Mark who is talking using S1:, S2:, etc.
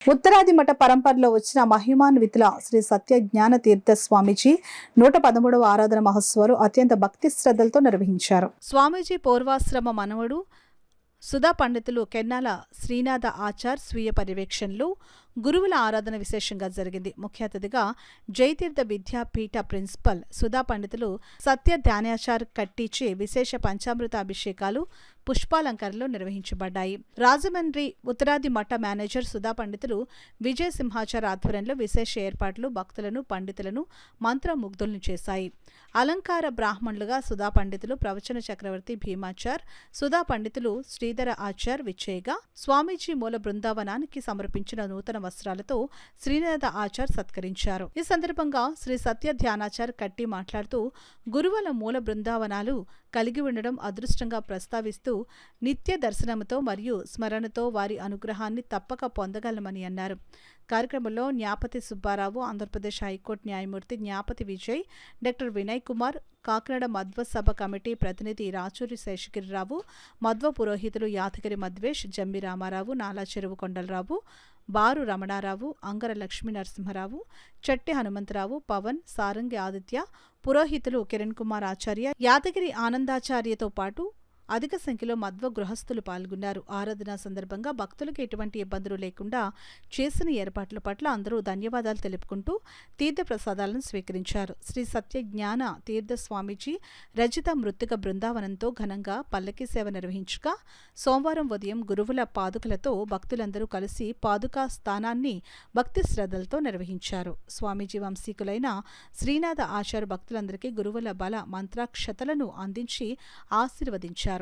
S1: ఉత్తరాది మఠ పరంపరలో వచ్చిన మహిమాన్వితుల శ్రీ సత్య జ్ఞాన తీర్థ స్వామీజీ 113వ ఆరాధన మహోత్సవాలు అత్యంత భక్తి శ్రద్ధలతో నిర్వహించారు. స్వామీజీ పూర్వాశ్రమ మనవడు సుధా పండితులు కెన్నాల శ్రీనాథ ఆచార్ స్వీయ పర్యవేక్షణలో గురువుల ఆరాధన విశేషంగా జరిగింది. ముఖ్య అతిథిగా జయతీర్థ విద్యాపీఠ ప్రిన్సిపల్ సుధా పండితులు సత్య ధ్యానాచార్ కట్టించి విశేష పంచామృత అభిషేకాలు పుష్పాలంకరణలు నిర్వహించబడ్డాయి. రాజమండ్రి ఉత్తరాది మఠ మేనేజర్ సుధా పండితులు విజయ సింహాచార్ ఆధ్వర్యంలో విశేష ఏర్పాట్లు భక్తులను పండితులను మంత్రముగ్ధులను చేశాయి. అలంకార బ్రాహ్మణులుగా సుధా పండితులు, ప్రవచన చక్రవర్తి భీమాచార్, సుధా పండితులు శ్రీధర ఆచార్ విచ్చేయగా స్వామీజీ మూల బృందావనానికి సమర్పించిన నూతన వస్త్రాలతో శ్రీనాథ ఆచార్ సత్కరించారు. ఈ సందర్భంగా శ్రీ సత్య ధ్యానాచార్ కట్టి మాట్లాడుతూ గురువుల మూల బృందావనాలు కలిగి ఉండడం అదృష్టంగా ప్రస్తావిస్తూ నిత్య దర్శనంతో మరియు స్మరణతో వారి అనుగ్రహాన్ని తప్పక పొందగలమని అన్నారు. కార్యక్రమంలో న్యాపతి సుబ్బారావు, ఆంధ్రప్రదేశ్ హైకోర్టు న్యాయమూర్తి న్యాపతి విజయ్, డాక్టర్ వినయ్ కుమార్, కాకినాడ మధ్వ సభ కమిటీ ప్రతినిధి రాచూరి శేషగిరిరావు, మధ్వ పురోహితులు యాదగిరి మధ్వేష్, జమ్మి రామారావు, నాలా చెరువు కొండలరావు, బారు రమణారావు, అంగర లక్ష్మీ నరసింహరావు, చెట్టి హనుమంతరావు, పవన్, సారంగి ఆదిత్య, పురోహితులు కిరణ్ కుమార్ ఆచార్య, యాదగిరి ఆనందాచార్యతో పాటు అధిక సంఖ్యలో మధ్వ గృహస్థులు పాల్గొన్నారు. ఆరాధన సందర్భంగా భక్తులకు ఎటువంటి ఇబ్బందులు లేకుండా చేసిన ఏర్పాట్ల పట్ల అందరూ ధన్యవాదాలు తెలుపుకుంటూ తీర్థ ప్రసాదాలను స్వీకరించారు. శ్రీ సత్య జ్ఞాన తీర్థ స్వామీజీ రజిత మృత్తిక బృందావనంతో ఘనంగా పల్లకీ సేవ నిర్వహించగా సోమవారం ఉదయం గురువుల పాదుకలతో భక్తులందరూ కలిసి పాదుకా స్థానాన్ని భక్తి శ్రద్ధలతో నిర్వహించారు. స్వామీజీ వంశీకులైన శ్రీనాథ ఆచార్య భక్తులందరికీ గురువుల బల మంత్రాక్షతలను అందించి ఆశీర్వదించారు.